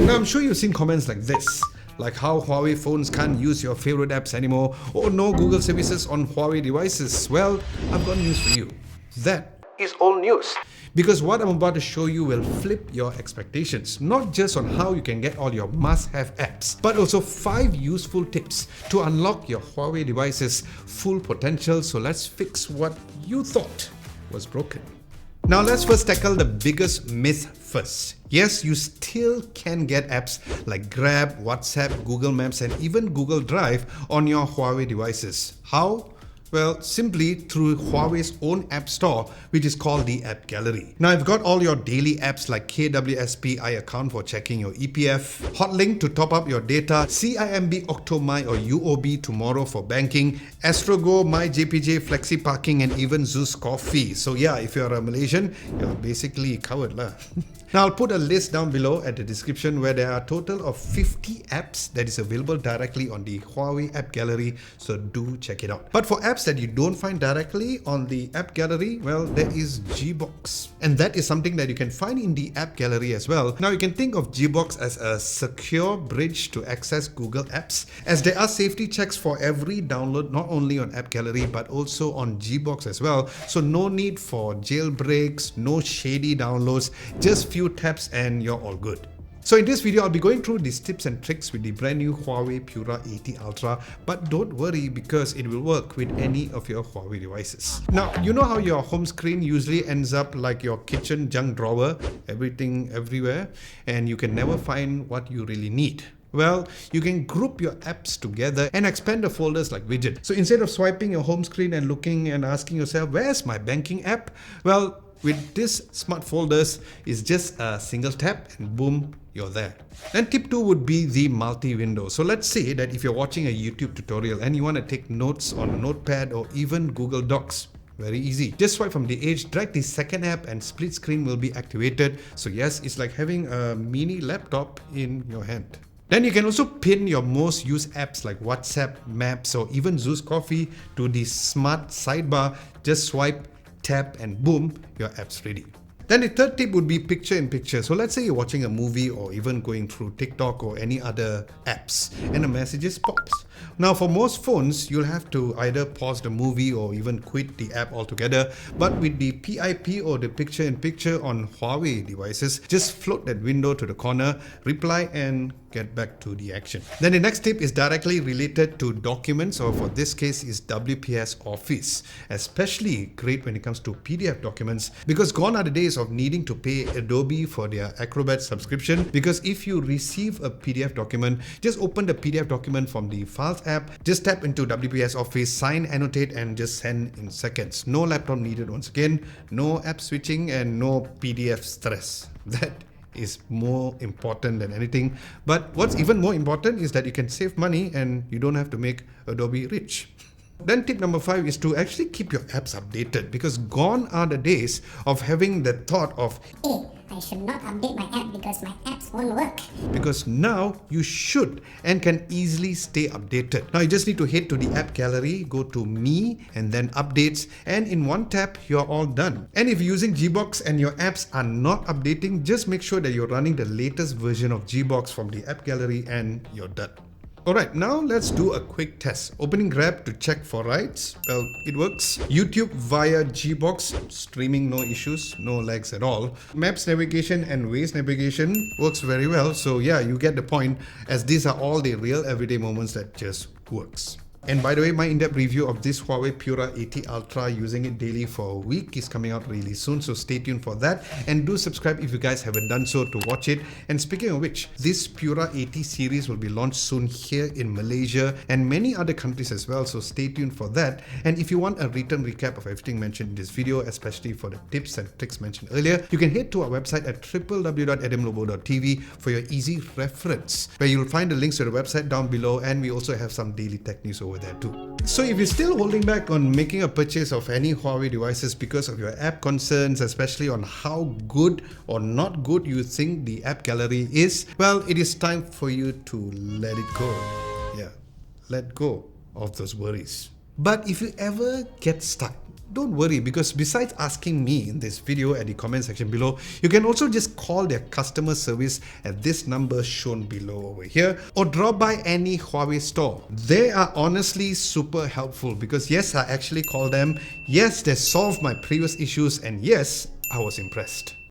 Now I'm sure you've seen comments like this, like how Huawei phones can't use your favorite apps anymore, or no Google services on Huawei devices. Well, I've got news for you. That is all news. Because what I'm about to show you will flip your expectations, not just on how you can get all your must-have apps, but also 5 useful tips to unlock your Huawei device's full potential. So let's fix what you thought was broken. Now let's first tackle the biggest myth first. Yes, you still can get apps like Grab, WhatsApp, Google Maps and even Google Drive on your Huawei devices. How? Well, simply through Huawei's own app store, which is called the App Gallery. Now, I've got all your daily apps like KWSP iAccount for checking your EPF, Hotlink to top up your data, CIMB Octomai or UOB Tomorrow for banking, Astrogo, MyJPJ, Flexi Parking, and even Zeus Coffee. So yeah, if you're a Malaysian, you're basically covered lah. Now, I'll put a list down below at the description where there are a total of 50 apps that is available directly on the Huawei App Gallery, so do check it out. But for apps that you don't find directly on the App Gallery, well, there is Gbox. And that is something that you can find in the App Gallery as well. Now, you can think of Gbox as a secure bridge to access Google Apps, as there are safety checks for every download, not only on App Gallery, but also on Gbox as well. So no need for jailbreaks, no shady downloads, just few taps and you're all good. So in this video, I'll be going through these tips and tricks with the brand new Huawei Pura 80 Ultra, but don't worry because it will work with any of your Huawei devices. Now, you know how your home screen usually ends up like your kitchen junk drawer, everything everywhere, and you can never find what you really need. Well, you can group your apps together and expand the folders like widgets. So instead of swiping your home screen and looking and asking yourself, where's my banking app? Well, with this smart folders, it's just a single tap and boom, you're there. Then tip 2 would be the multi-window. So let's say that if you're watching a YouTube tutorial and you want to take notes on a notepad or even Google Docs, very easy. Just swipe from the edge, drag the second app and split screen will be activated. So yes, it's like having a mini laptop in your hand. Then you can also pin your most used apps like WhatsApp, Maps or even Zeus Coffee to the smart sidebar. Just swipe, tap and boom, your app's ready. Then the third tip would be picture in picture. So let's say you're watching a movie or even going through TikTok or any other apps and a message pops. Now for most phones, you'll have to either pause the movie or even quit the app altogether. But with the PIP or the picture in picture on Huawei devices, just float that window to the corner, reply and get back to the action. Then the next tip is directly related to documents, or for this case is WPS Office. Especially great when it comes to PDF documents, because gone are the days of needing to pay Adobe for their Acrobat subscription. Because if you receive a PDF document, just open the PDF document from the Files app, just tap into WPS Office, sign, annotate and just send in seconds. No laptop needed once again, no app switching and no PDF stress. That is more important than anything. But what's even more important is that you can save money and you don't have to make Adobe rich. Then tip number 5 is to actually keep your apps updated, because gone are the days of having the thought of, hey, I should not update my app because my apps won't work. Because now you should and can easily stay updated. Now you just need to head to the App Gallery, go to Me and then Updates, and in one tap you're all done. And if you're using Gbox and your apps are not updating, just make sure that you're running the latest version of Gbox from the App Gallery and you're done. Alright, now let's do a quick test. Opening Grab to check for rides. Well, it works. YouTube via Gbox, streaming no issues, no lags at all. Maps navigation and Waze navigation works very well. So yeah, you get the point, as these are all the real everyday moments that just works. And by the way, my in-depth review of this Huawei Pura 80 Ultra using it daily for a week is coming out really soon, so stay tuned for that. And do subscribe if you guys haven't done so to watch it. And speaking of which, this Pura 80 series will be launched soon here in Malaysia and many other countries as well, so stay tuned for that. And if you want a written recap of everything mentioned in this video, especially for the tips and tricks mentioned earlier, you can head to our website at www.adamlobo.tv for your easy reference, where you'll find the links to the website down below, and we also have some daily tech news over there too. So if you're still holding back on making a purchase of any Huawei devices because of your app concerns, especially on how good or not good you think the App Gallery is, well, it is time for you to let it go. Yeah, let go of those worries. But if you ever get stuck, don't worry, because besides asking me in this video at the comment section below, you can also just call their customer service at this number shown below over here, or drop by any Huawei store. They are honestly super helpful because yes, I actually called them, yes, they solved my previous issues, and yes, I was impressed.